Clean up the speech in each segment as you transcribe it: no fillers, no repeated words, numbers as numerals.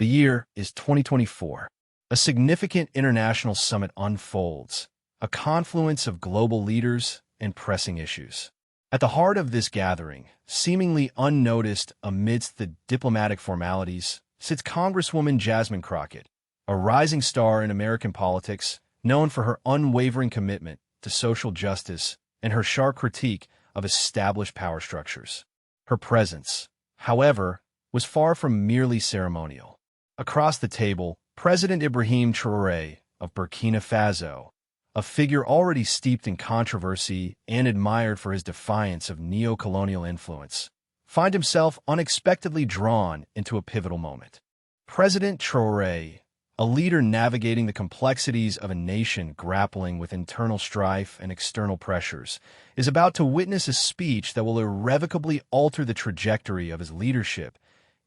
The year is 2024. A significant international summit unfolds, a confluence of global leaders and pressing issues. At the heart of this gathering, seemingly unnoticed amidst the diplomatic formalities, sits Congresswoman Jasmine Crockett, a rising star in American politics, known for her unwavering commitment to social justice and her sharp critique of established power structures. Her presence, however, was far from merely ceremonial. Across the table, President Ibrahim Traoré of Burkina Faso, a figure already steeped in controversy and admired for his defiance of neo-colonial influence, find himself unexpectedly drawn into a pivotal moment. President Traoré, a leader navigating the complexities of a nation grappling with internal strife and external pressures, is about to witness a speech that will irrevocably alter the trajectory of his leadership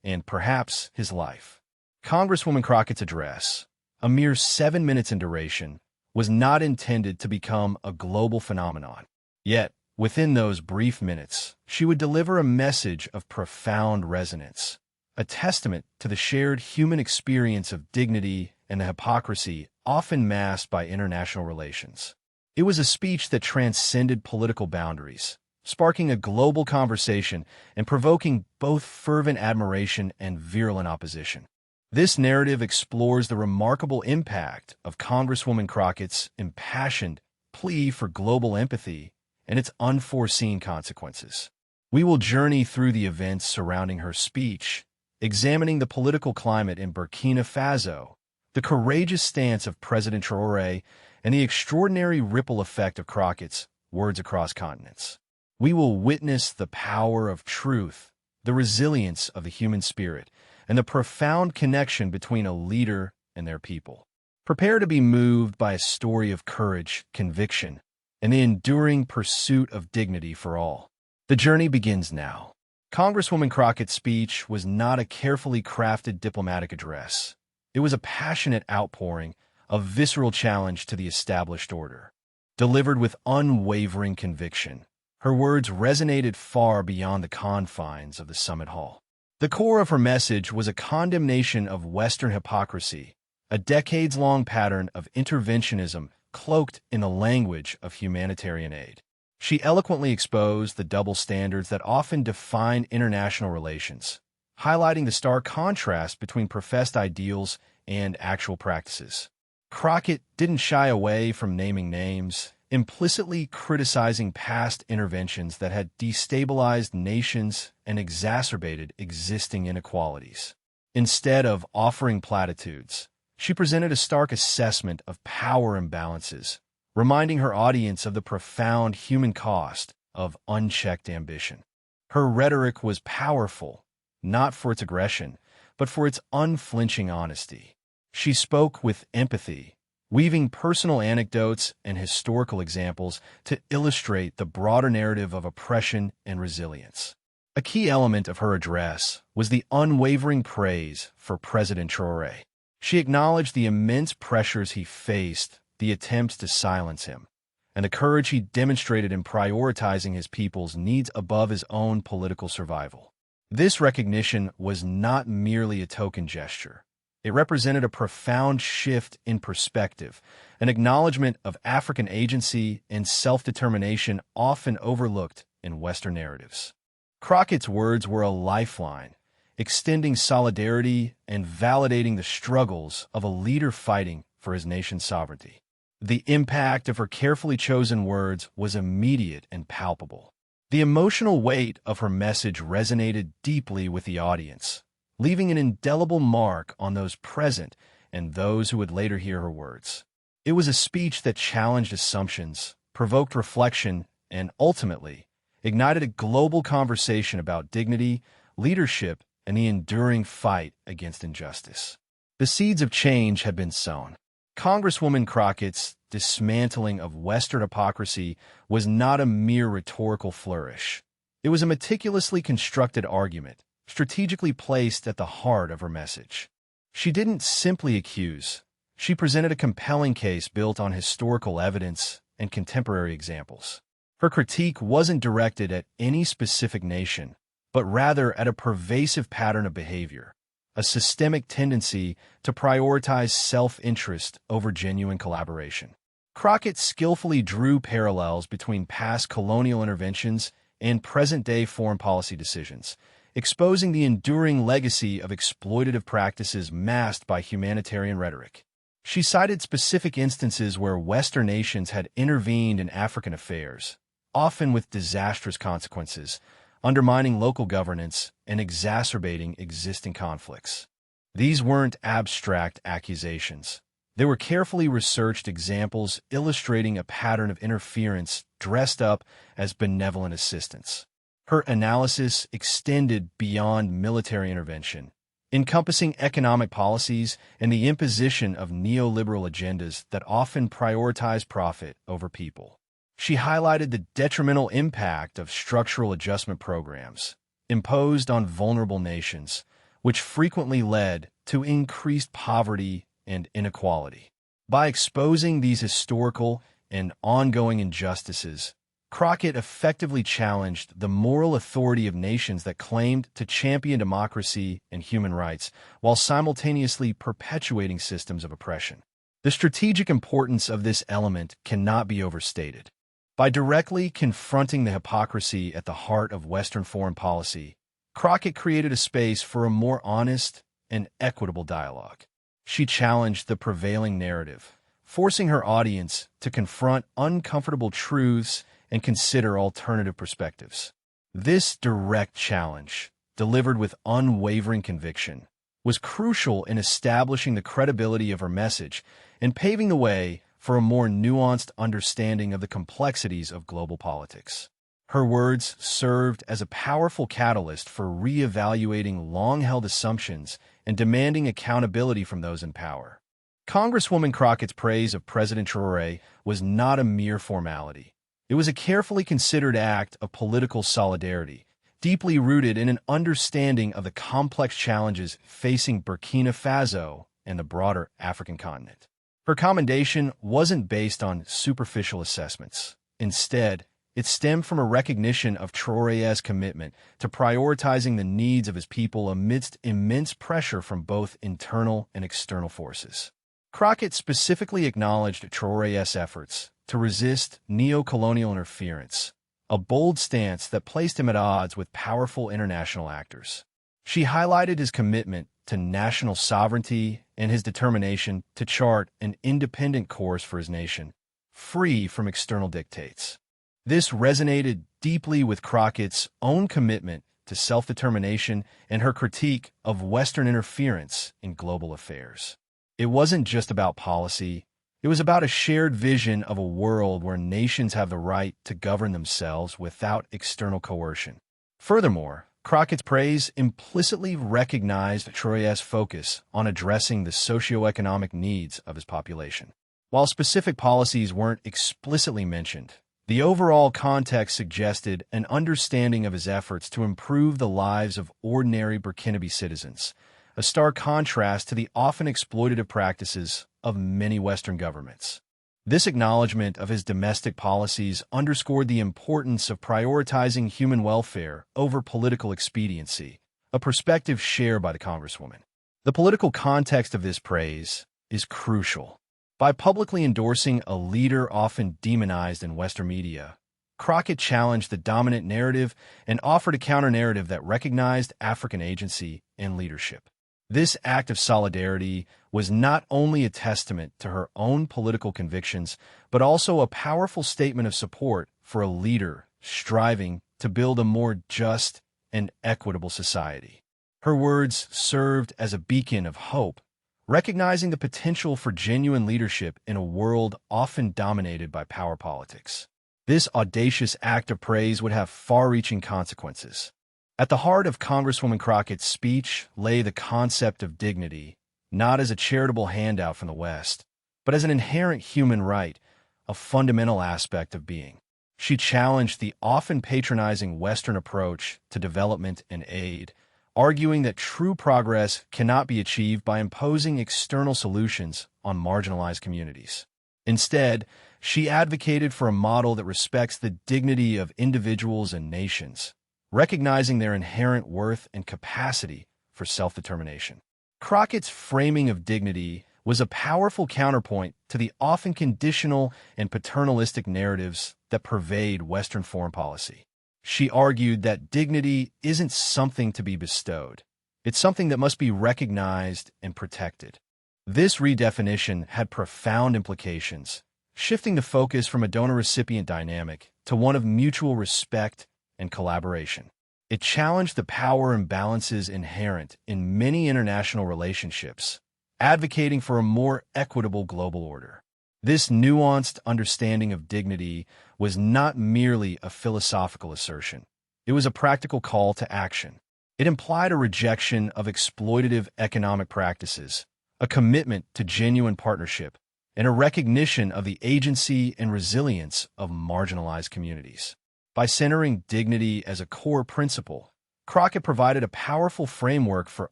and perhaps his life. Congresswoman Crockett's address, a mere 7 minutes in duration, was not intended to become a global phenomenon. Yet, within those brief minutes, she would deliver a message of profound resonance, a testament to the shared human experience of dignity and the hypocrisy often masked by international relations. It was a speech that transcended political boundaries, sparking a global conversation and provoking both fervent admiration and virulent opposition. This narrative explores the remarkable impact of Congresswoman Crockett's impassioned plea for global empathy and its unforeseen consequences. We will journey through the events surrounding her speech, examining the political climate in Burkina Faso, the courageous stance of President Traoré, and the extraordinary ripple effect of Crockett's words across continents. We will witness the power of truth, the resilience of the human spirit, and the profound connection between a leader and their people. Prepare to be moved by a story of courage, conviction, and the enduring pursuit of dignity for all. The journey begins now. Congresswoman Crockett's speech was not a carefully crafted diplomatic address. It was a passionate outpouring, a visceral challenge to the established order. Delivered with unwavering conviction, her words resonated far beyond the confines of the summit hall. The core of her message was a condemnation of Western hypocrisy, a decades-long pattern of interventionism cloaked in the language of humanitarian aid. She eloquently exposed the double standards that often define international relations, highlighting the stark contrast between professed ideals and actual practices. Crockett didn't shy away from naming names, implicitly criticizing past interventions that had destabilized nations and exacerbated existing inequalities. Instead of offering platitudes, she presented a stark assessment of power imbalances, reminding her audience of the profound human cost of unchecked ambition. Her rhetoric was powerful, not for its aggression, but for its unflinching honesty. She spoke with empathy, weaving personal anecdotes and historical examples to illustrate the broader narrative of oppression and resilience. A key element of her address was the unwavering praise for President Traoré. She acknowledged the immense pressures he faced, the attempts to silence him, and the courage he demonstrated in prioritizing his people's needs above his own political survival. This recognition was not merely a token gesture. It represented a profound shift in perspective, an acknowledgement of African agency and self-determination often overlooked in Western narratives. Crockett's words were a lifeline, extending solidarity and validating the struggles of a leader fighting for his nation's sovereignty. The impact of her carefully chosen words was immediate and palpable. The emotional weight of her message resonated deeply with the audience, leaving an indelible mark on those present and those who would later hear her words. It was a speech that challenged assumptions, provoked reflection, and ultimately ignited a global conversation about dignity, leadership, and the enduring fight against injustice. The seeds of change had been sown. Congresswoman Crockett's dismantling of Western hypocrisy was not a mere rhetorical flourish. It was a meticulously constructed argument, strategically placed at the heart of her message. She didn't simply accuse. She presented a compelling case built on historical evidence and contemporary examples. Her critique wasn't directed at any specific nation, but rather at a pervasive pattern of behavior, a systemic tendency to prioritize self-interest over genuine collaboration. Crockett skillfully drew parallels between past colonial interventions and present-day foreign policy decisions, exposing the enduring legacy of exploitative practices masked by humanitarian rhetoric. She cited specific instances where Western nations had intervened in African affairs, often with disastrous consequences, undermining local governance and exacerbating existing conflicts. These weren't abstract accusations. They were carefully researched examples illustrating a pattern of interference dressed up as benevolent assistance. Her analysis extended beyond military intervention, encompassing economic policies and the imposition of neoliberal agendas that often prioritize profit over people. She highlighted the detrimental impact of structural adjustment programs imposed on vulnerable nations, which frequently led to increased poverty and inequality. By exposing these historical and ongoing injustices, Crockett effectively challenged the moral authority of nations that claimed to champion democracy and human rights while simultaneously perpetuating systems of oppression. The strategic importance of this element cannot be overstated. By directly confronting the hypocrisy at the heart of Western foreign policy, Crockett created a space for a more honest and equitable dialogue. She challenged the prevailing narrative, forcing her audience to confront uncomfortable truths and consider alternative perspectives. This direct challenge, delivered with unwavering conviction, was crucial in establishing the credibility of her message and paving the way for a more nuanced understanding of the complexities of global politics. Her words served as a powerful catalyst for reevaluating long-held assumptions and demanding accountability from those in power. Congresswoman Crockett's praise of President Traoré was not a mere formality. It was a carefully considered act of political solidarity, deeply rooted in an understanding of the complex challenges facing Burkina Faso and the broader African continent. Her commendation wasn't based on superficial assessments. Instead, it stemmed from a recognition of Traoré's commitment to prioritizing the needs of his people amidst immense pressure from both internal and external forces. Crockett specifically acknowledged Traoré's efforts to resist neo-colonial interference, a bold stance that placed him at odds with powerful international actors. She highlighted his commitment to national sovereignty and his determination to chart an independent course for his nation, free from external dictates. This resonated deeply with Crockett's own commitment to self-determination and her critique of Western interference in global affairs. It wasn't just about policy. It was about a shared vision of a world where nations have the right to govern themselves without external coercion. Furthermore, Crockett's praise implicitly recognized Traoré's focus on addressing the socioeconomic needs of his population. While specific policies weren't explicitly mentioned, the overall context suggested an understanding of his efforts to improve the lives of ordinary Burkinabe citizens, a stark contrast to the often exploitative practices of many Western governments. This acknowledgement of his domestic policies underscored the importance of prioritizing human welfare over political expediency, a perspective shared by the Congresswoman. The political context of this praise is crucial. By publicly endorsing a leader often demonized in Western media, Crockett challenged the dominant narrative and offered a counter-narrative that recognized African agency and leadership. This act of solidarity was not only a testament to her own political convictions, but also a powerful statement of support for a leader striving to build a more just and equitable society. Her words served as a beacon of hope, recognizing the potential for genuine leadership in a world often dominated by power politics. This audacious act of praise would have far-reaching consequences. At the heart of Congresswoman Crockett's speech lay the concept of dignity, not as a charitable handout from the West, but as an inherent human right, a fundamental aspect of being. She challenged the often patronizing Western approach to development and aid, arguing that true progress cannot be achieved by imposing external solutions on marginalized communities. Instead, she advocated for a model that respects the dignity of individuals and nations, recognizing their inherent worth and capacity for self-determination. Crockett's framing of dignity was a powerful counterpoint to the often conditional and paternalistic narratives that pervade Western foreign policy. She argued that dignity isn't something to be bestowed. It's something that must be recognized and protected. This redefinition had profound implications, shifting the focus from a donor-recipient dynamic to one of mutual respect and collaboration. It challenged the power imbalances inherent in many international relationships, advocating for a more equitable global order. This nuanced understanding of dignity was not merely a philosophical assertion. It was a practical call to action. It implied a rejection of exploitative economic practices, a commitment to genuine partnership, and a recognition of the agency and resilience of marginalized communities. By centering dignity as a core principle, Crockett provided a powerful framework for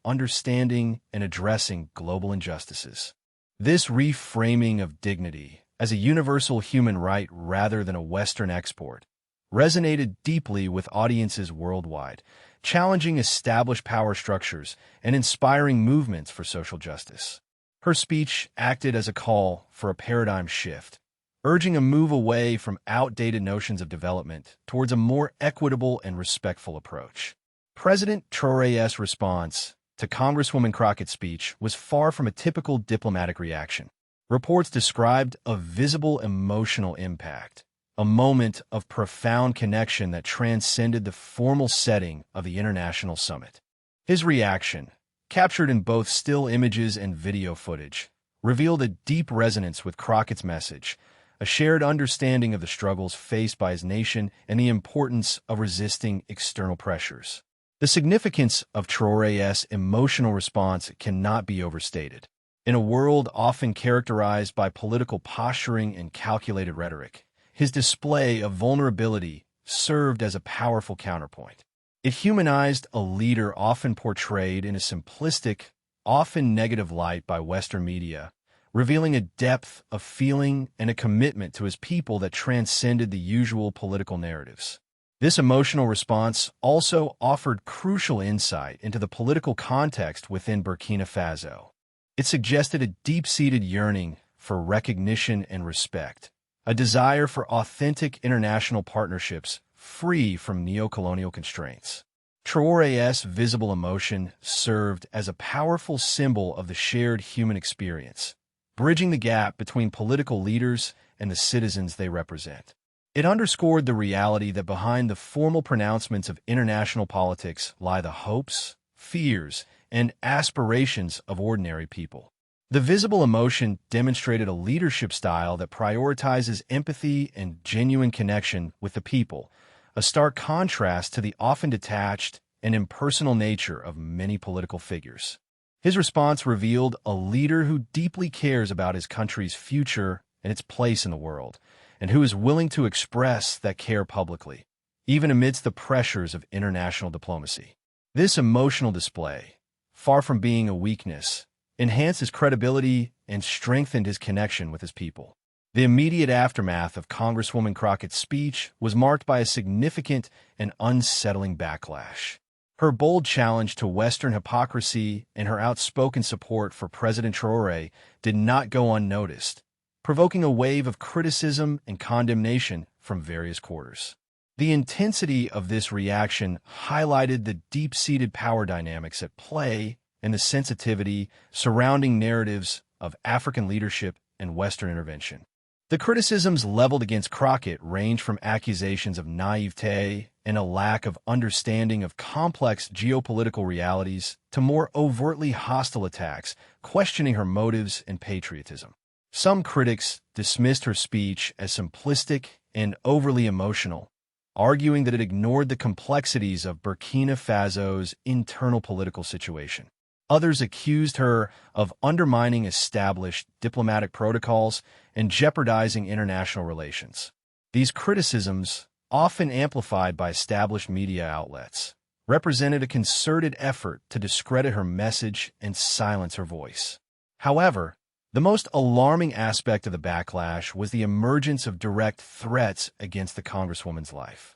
understanding and addressing global injustices. This reframing of dignity as a universal human right rather than a Western export resonated deeply with audiences worldwide, challenging established power structures and inspiring movements for social justice. Her speech acted as a call for a paradigm shift, urging a move away from outdated notions of development towards a more equitable and respectful approach. President Traoré's response to Congresswoman Crockett's speech was far from a typical diplomatic reaction. Reports described a visible emotional impact, a moment of profound connection that transcended the formal setting of the international summit. His reaction, captured in both still images and video footage, revealed a deep resonance with Crockett's message, a shared understanding of the struggles faced by his nation and the importance of resisting external pressures. The significance of Traoré's emotional response cannot be overstated. In a world often characterized by political posturing and calculated rhetoric, his display of vulnerability served as a powerful counterpoint. It humanized a leader often portrayed in a simplistic, often negative light by Western media, revealing a depth of feeling and a commitment to his people that transcended the usual political narratives. This emotional response also offered crucial insight into the political context within Burkina Faso. It suggested a deep-seated yearning for recognition and respect, a desire for authentic international partnerships free from neo-colonial constraints. Traoré's visible emotion served as a powerful symbol of the shared human experience, bridging the gap between political leaders and the citizens they represent. It underscored the reality that behind the formal pronouncements of international politics lie the hopes, fears, and aspirations of ordinary people. The visible emotion demonstrated a leadership style that prioritizes empathy and genuine connection with the people, a stark contrast to the often detached and impersonal nature of many political figures. His response revealed a leader who deeply cares about his country's future and its place in the world, and who is willing to express that care publicly, even amidst the pressures of international diplomacy. This emotional display, far from being a weakness, enhanced his credibility and strengthened his connection with his people. The immediate aftermath of Congresswoman Crockett's speech was marked by a significant and unsettling backlash. Her bold challenge to Western hypocrisy and her outspoken support for President Traoré did not go unnoticed, provoking a wave of criticism and condemnation from various quarters. The intensity of this reaction highlighted the deep-seated power dynamics at play and the sensitivity surrounding narratives of African leadership and Western intervention. The criticisms leveled against Crockett range from accusations of naivete and a lack of understanding of complex geopolitical realities to more overtly hostile attacks, questioning her motives and patriotism. Some critics dismissed her speech as simplistic and overly emotional, arguing that it ignored the complexities of Burkina Faso's internal political situation. Others accused her of undermining established diplomatic protocols and jeopardizing international relations. These criticisms, often amplified by established media outlets, represented a concerted effort to discredit her message and silence her voice. However, the most alarming aspect of the backlash was the emergence of direct threats against the Congresswoman's life.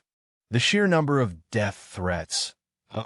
The sheer number of death threats,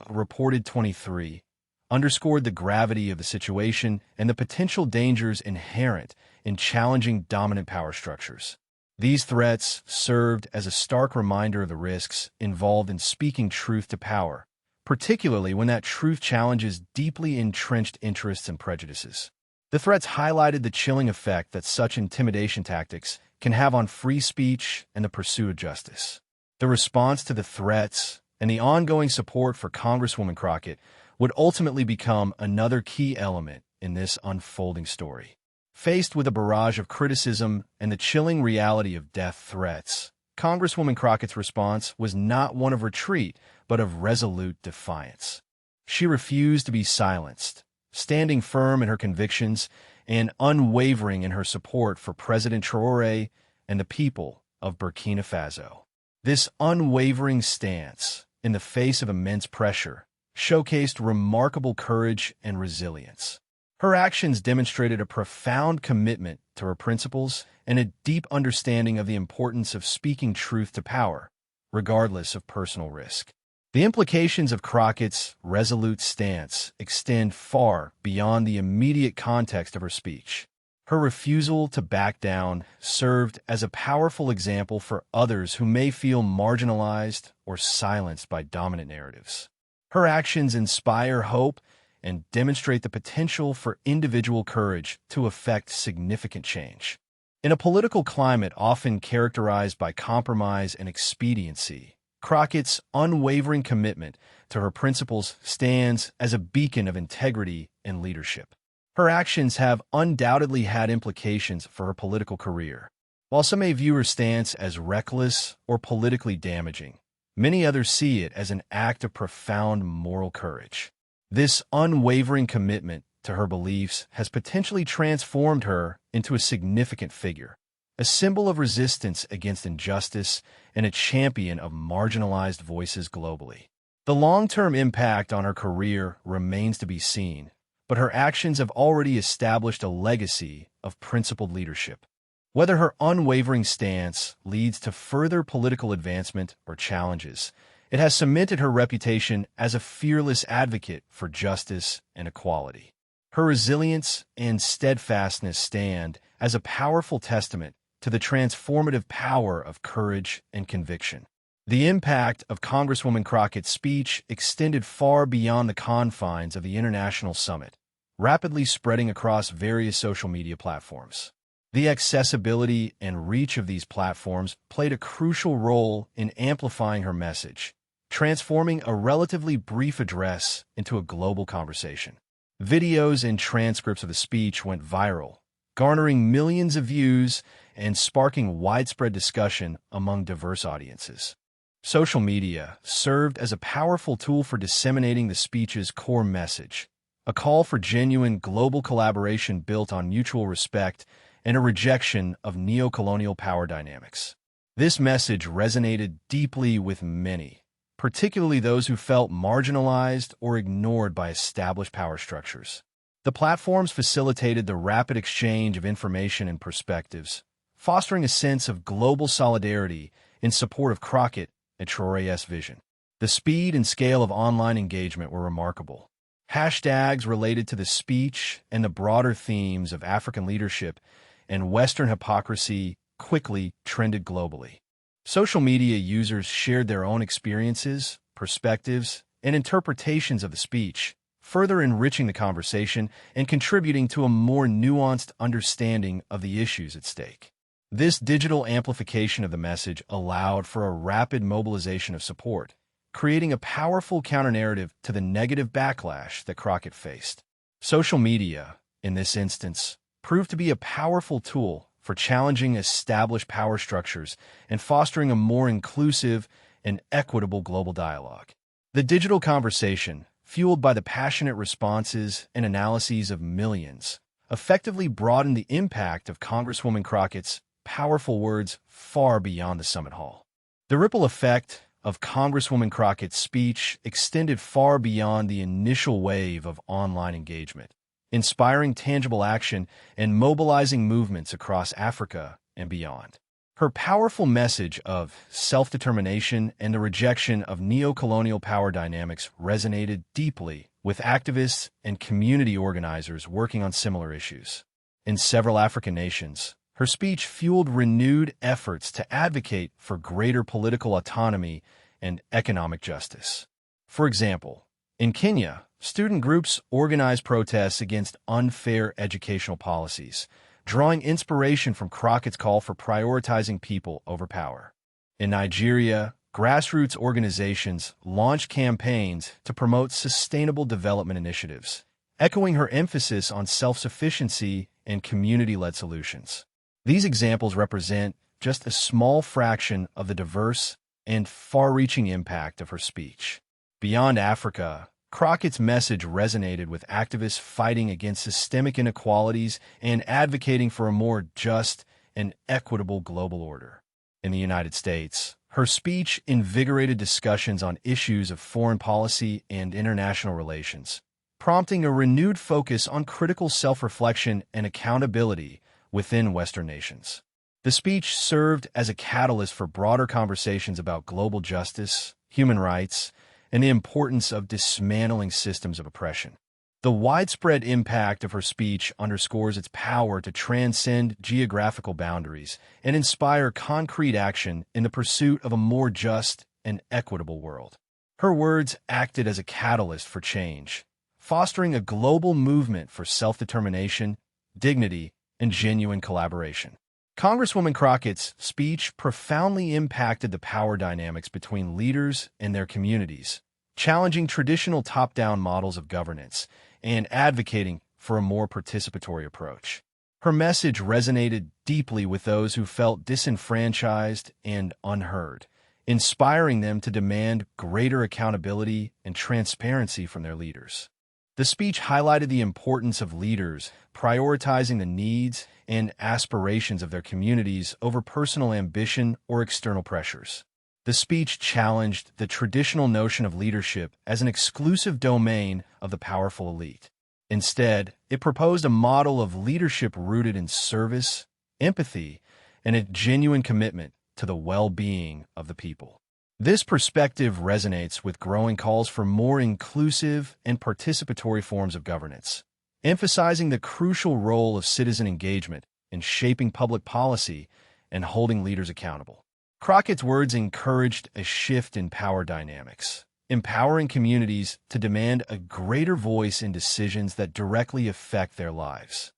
reported 23, underscored the gravity of the situation and the potential dangers inherent in challenging dominant power structures. These threats served as a stark reminder of the risks involved in speaking truth to power, particularly when that truth challenges deeply entrenched interests and prejudices. The threats highlighted the chilling effect that such intimidation tactics can have on free speech and the pursuit of justice. The response to the threats and the ongoing support for Congresswoman Crockett would ultimately become another key element in this unfolding story. Faced with a barrage of criticism and the chilling reality of death threats, Congresswoman Crockett's response was not one of retreat, but of resolute defiance. She refused to be silenced, standing firm in her convictions and unwavering in her support for President Traoré and the people of Burkina Faso. This unwavering stance, in the face of immense pressure, showcased remarkable courage and resilience. Her actions demonstrated a profound commitment to her principles and a deep understanding of the importance of speaking truth to power, regardless of personal risk. The implications of Crockett's resolute stance extend far beyond the immediate context of her speech. Her refusal to back down served as a powerful example for others who may feel marginalized or silenced by dominant narratives. Her actions inspire hope and demonstrate the potential for individual courage to effect significant change. In a political climate often characterized by compromise and expediency, Crockett's unwavering commitment to her principles stands as a beacon of integrity and leadership. Her actions have undoubtedly had implications for her political career. While some may view her stance as reckless or politically damaging, many others see it as an act of profound moral courage. This unwavering commitment to her beliefs has potentially transformed her into a significant figure, a symbol of resistance against injustice and a champion of marginalized voices globally. The long-term impact on her career remains to be seen, but her actions have already established a legacy of principled leadership. Whether her unwavering stance leads to further political advancement or challenges, it has cemented her reputation as a fearless advocate for justice and equality. Her resilience and steadfastness stand as a powerful testament to the transformative power of courage and conviction. The impact of Congresswoman Crockett's speech extended far beyond the confines of the international summit, rapidly spreading across various social media platforms. The accessibility and reach of these platforms played a crucial role in amplifying her message, transforming a relatively brief address into a global conversation. Videos and transcripts of the speech went viral, garnering millions of views and sparking widespread discussion among diverse audiences. Social media served as a powerful tool for disseminating the speech's core message, a call for genuine global collaboration built on mutual respect and a rejection of neo-colonial power dynamics. This message resonated deeply with many, particularly those who felt marginalized or ignored by established power structures. The platforms facilitated the rapid exchange of information and perspectives, fostering a sense of global solidarity in support of Crockett and Traoré's vision. The speed and scale of online engagement were remarkable. Hashtags related to the speech and the broader themes of African leadership and Western hypocrisy quickly trended globally. Social media users shared their own experiences, perspectives, and interpretations of the speech, further enriching the conversation and contributing to a more nuanced understanding of the issues at stake. This digital amplification of the message allowed for a rapid mobilization of support, creating a powerful counternarrative to the negative backlash that Crockett faced. Social media, in this instance, proved to be a powerful tool for challenging established power structures and fostering a more inclusive and equitable global dialogue. The digital conversation, fueled by the passionate responses and analyses of millions, effectively broadened the impact of Congresswoman Crockett's powerful words far beyond the summit hall. The ripple effect of Congresswoman Crockett's speech extended far beyond the initial wave of online engagement, inspiring tangible action and mobilizing movements across Africa and beyond. Her powerful message of self-determination and the rejection of neo-colonial power dynamics resonated deeply with activists and community organizers working on similar issues. In several African nations, her speech fueled renewed efforts to advocate for greater political autonomy and economic justice. For example, in Kenya, student groups organized protests against unfair educational policies, drawing inspiration from Crockett's call for prioritizing people over power. In Nigeria, grassroots organizations launched campaigns to promote sustainable development initiatives, echoing her emphasis on self-sufficiency and community-led solutions. These examples represent just a small fraction of the diverse and far-reaching impact of her speech. Beyond Africa, Crockett's message resonated with activists fighting against systemic inequalities and advocating for a more just and equitable global order. In the United States, her speech invigorated discussions on issues of foreign policy and international relations, prompting a renewed focus on critical self-reflection and accountability within Western nations. The speech served as a catalyst for broader conversations about global justice, human rights, and the importance of dismantling systems of oppression. The widespread impact of her speech underscores its power to transcend geographical boundaries and inspire concrete action in the pursuit of a more just and equitable world. Her words acted as a catalyst for change, fostering a global movement for self-determination, dignity, and genuine collaboration. Congresswoman Crockett's speech profoundly impacted the power dynamics between leaders and their communities, challenging traditional top-down models of governance and advocating for a more participatory approach. Her message resonated deeply with those who felt disenfranchised and unheard, inspiring them to demand greater accountability and transparency from their leaders. The speech highlighted the importance of leaders prioritizing the needs and aspirations of their communities over personal ambition or external pressures. The speech challenged the traditional notion of leadership as an exclusive domain of the powerful elite. Instead, it proposed a model of leadership rooted in service, empathy, and a genuine commitment to the well-being of the people. This perspective resonates with growing calls for more inclusive and participatory forms of governance, emphasizing the crucial role of citizen engagement in shaping public policy and holding leaders accountable. Crockett's words encouraged a shift in power dynamics, empowering communities to demand a greater voice in decisions that directly affect their lives.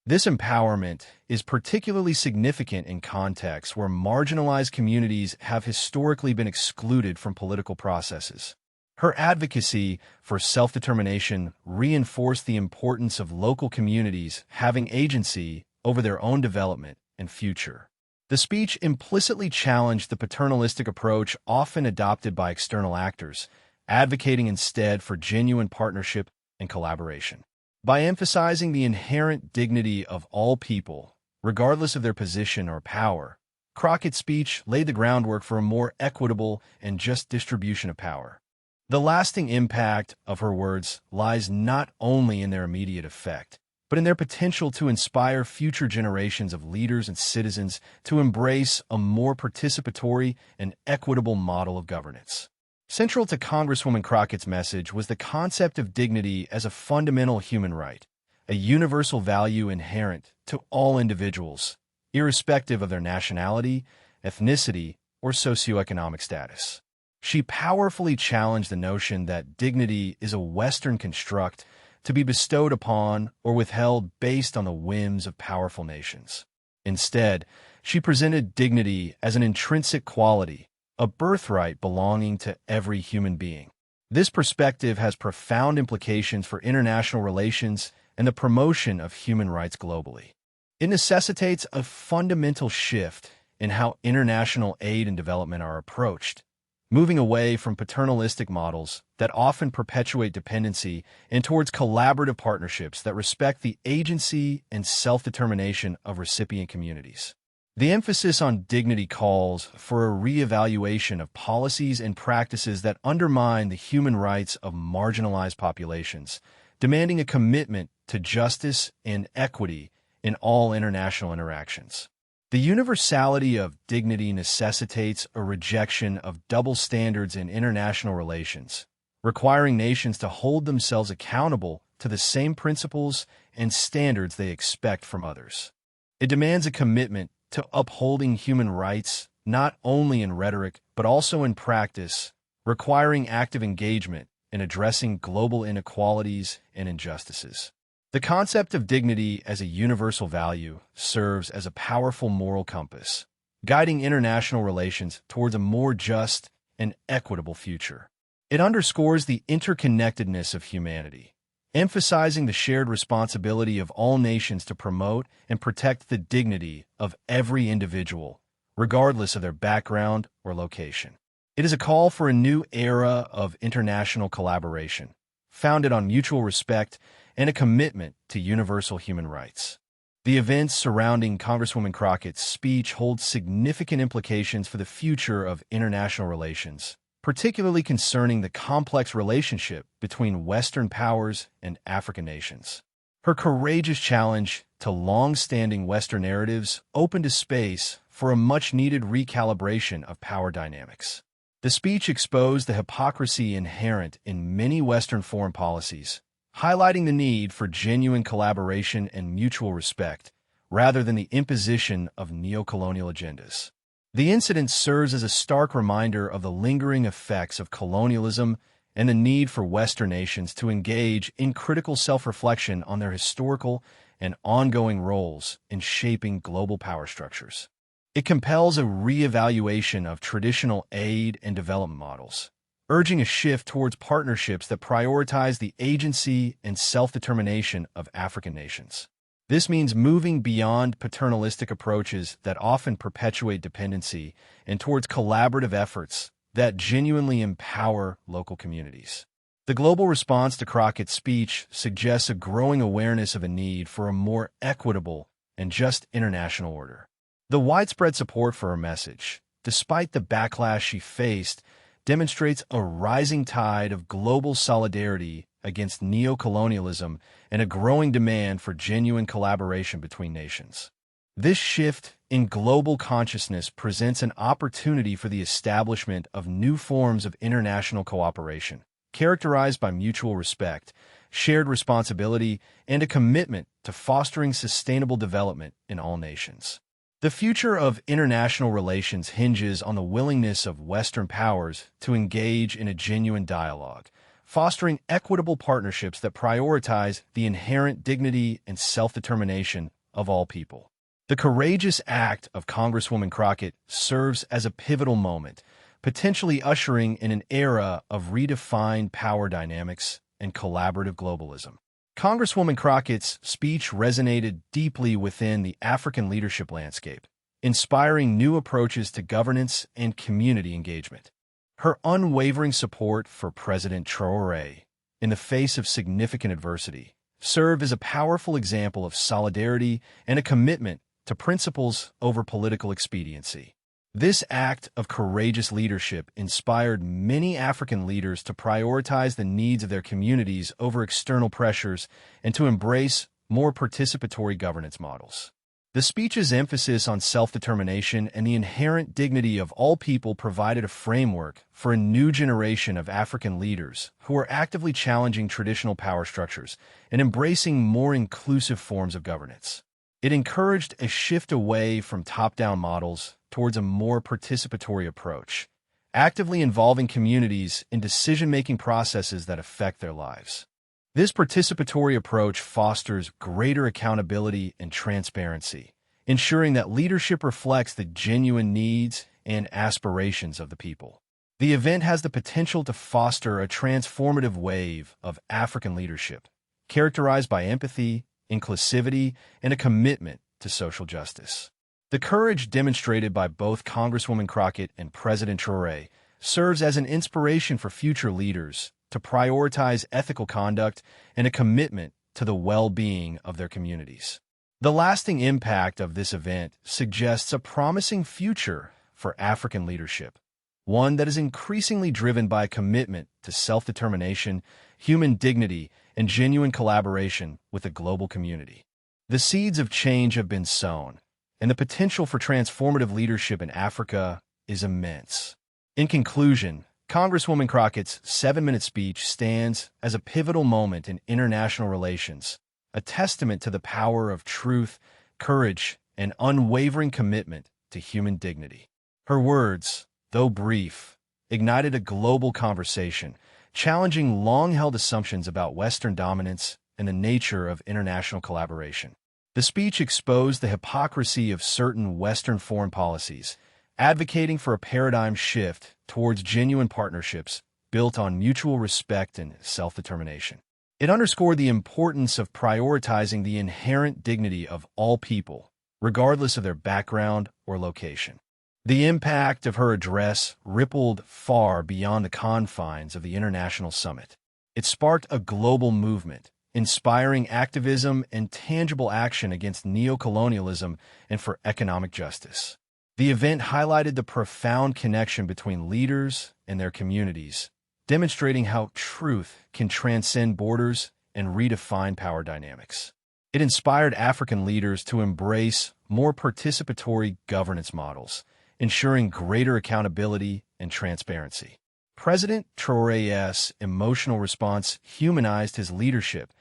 This empowerment is particularly significant in contexts where marginalized communities have historically been excluded from political processes. Her advocacy for self-determination reinforced the importance of local communities having agency over their own development and future. The speech implicitly challenged the paternalistic approach often adopted by external actors, advocating instead for genuine partnership and collaboration. By emphasizing the inherent dignity of all people, regardless of their position or power, Crockett's speech laid the groundwork for a more equitable and just distribution of power. The lasting impact of her words lies not only in their immediate effect, but in their potential to inspire future generations of leaders and citizens to embrace a more participatory and equitable model of governance. Central to Congresswoman Crockett's message was the concept of dignity as a fundamental human right, a universal value inherent to all individuals, irrespective of their nationality, ethnicity, or socioeconomic status. She powerfully challenged the notion that dignity is a Western construct to be bestowed upon or withheld based on the whims of powerful nations. Instead, she presented dignity as an intrinsic quality, a birthright belonging to every human being. This perspective has profound implications for international relations and the promotion of human rights globally. It necessitates a fundamental shift in how international aid and development are approached, moving away from paternalistic models that often perpetuate dependency and towards collaborative partnerships that respect the agency and self-determination of recipient communities. The emphasis on dignity calls for a reevaluation of policies and practices that undermine the human rights of marginalized populations, demanding a commitment to justice and equity in all international interactions. The universality of dignity necessitates a rejection of double standards in international relations, requiring nations to hold themselves accountable to the same principles and standards they expect from others. It demands a commitment to upholding human rights, not only in rhetoric, but also in practice, requiring active engagement in addressing global inequalities and injustices. The concept of dignity as a universal value serves as a powerful moral compass, guiding international relations towards a more just and equitable future. It underscores the interconnectedness of humanity, emphasizing the shared responsibility of all nations to promote and protect the dignity of every individual, regardless of their background or location. It is a call for a new era of international collaboration, founded on mutual respect and a commitment to universal human rights. The events surrounding Congresswoman Crockett's speech hold significant implications for the future of international relations, particularly concerning the complex relationship between Western powers and African nations. Her courageous challenge to long-standing Western narratives opened a space for a much-needed recalibration of power dynamics. The speech exposed the hypocrisy inherent in many Western foreign policies, highlighting the need for genuine collaboration and mutual respect, rather than the imposition of neocolonial agendas. The incident serves as a stark reminder of the lingering effects of colonialism and the need for Western nations to engage in critical self-reflection on their historical and ongoing roles in shaping global power structures. It compels a re-evaluation of traditional aid and development models, urging a shift towards partnerships that prioritize the agency and self-determination of African nations. This means moving beyond paternalistic approaches that often perpetuate dependency and towards collaborative efforts that genuinely empower local communities. The global response to Crockett's speech suggests a growing awareness of a need for a more equitable and just international order. The widespread support for her message, despite the backlash she faced, demonstrates a rising tide of global solidarity against neocolonialism and a growing demand for genuine collaboration between nations. This shift in global consciousness presents an opportunity for the establishment of new forms of international cooperation, characterized by mutual respect, shared responsibility, and a commitment to fostering sustainable development in all nations. The future of international relations hinges on the willingness of Western powers to engage in a genuine dialogue, fostering equitable partnerships that prioritize the inherent dignity and self-determination of all people. The courageous act of Congresswoman Crockett serves as a pivotal moment, potentially ushering in an era of redefined power dynamics and collaborative globalism. Congresswoman Crockett's speech resonated deeply within the African leadership landscape, inspiring new approaches to governance and community engagement. Her unwavering support for President Traoré, in the face of significant adversity, served as a powerful example of solidarity and a commitment to principles over political expediency. This act of courageous leadership inspired many African leaders to prioritize the needs of their communities over external pressures and to embrace more participatory governance models. The speech's emphasis on self-determination and the inherent dignity of all people provided a framework for a new generation of African leaders who are actively challenging traditional power structures and embracing more inclusive forms of governance. It encouraged a shift away from top-down models towards a more participatory approach, actively involving communities in decision-making processes that affect their lives. This participatory approach fosters greater accountability and transparency, ensuring that leadership reflects the genuine needs and aspirations of the people. The event has the potential to foster a transformative wave of African leadership, characterized by empathy, inclusivity, and a commitment to social justice. The courage demonstrated by both Congresswoman Crockett and President Traoré serves as an inspiration for future leaders to prioritize ethical conduct and a commitment to the well-being of their communities. The lasting impact of this event suggests a promising future for African leadership, one that is increasingly driven by a commitment to self-determination, human dignity, and genuine collaboration with the global community. The seeds of change have been sown, and the potential for transformative leadership in Africa is immense. In conclusion, Congresswoman Crockett's 7-minute speech stands as a pivotal moment in international relations, a testament to the power of truth, courage, and unwavering commitment to human dignity. Her words, though brief, ignited a global conversation, challenging long-held assumptions about Western dominance and the nature of international collaboration. The speech exposed the hypocrisy of certain Western foreign policies, advocating for a paradigm shift towards genuine partnerships built on mutual respect and self-determination. It underscored the importance of prioritizing the inherent dignity of all people, regardless of their background or location. The impact of her address rippled far beyond the confines of the international summit. It sparked a global movement, inspiring activism and tangible action against neocolonialism and for economic justice. The event highlighted the profound connection between leaders and their communities, demonstrating how truth can transcend borders and redefine power dynamics. It inspired African leaders to embrace more participatory governance models, ensuring greater accountability and transparency. President Traoré's emotional response humanized his leadership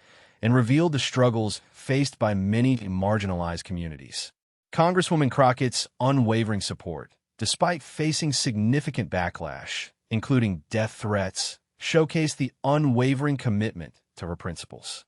and revealed the struggles faced by many marginalized communities. Congresswoman Crockett's unwavering support, despite facing significant backlash, including death threats, showcased the unwavering commitment to her principles.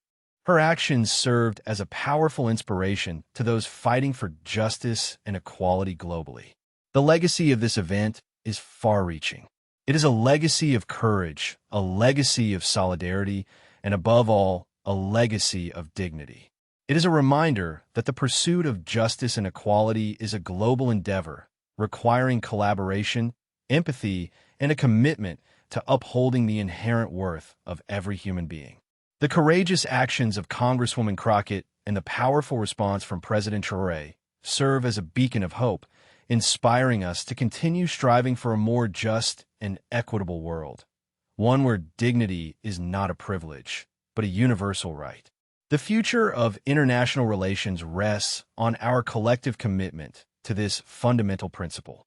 Her actions served as a powerful inspiration to those fighting for justice and equality globally. The legacy of this event is far-reaching. It is a legacy of courage, a legacy of solidarity, and above all, a legacy of dignity. It is a reminder that the pursuit of justice and equality is a global endeavor, requiring collaboration, empathy, and a commitment to upholding the inherent worth of every human being. The courageous actions of Congresswoman Crockett and the powerful response from President Traoré serve as a beacon of hope, inspiring us to continue striving for a more just and equitable world, one where dignity is not a privilege, but a universal right. The future of international relations rests on our collective commitment to this fundamental principle.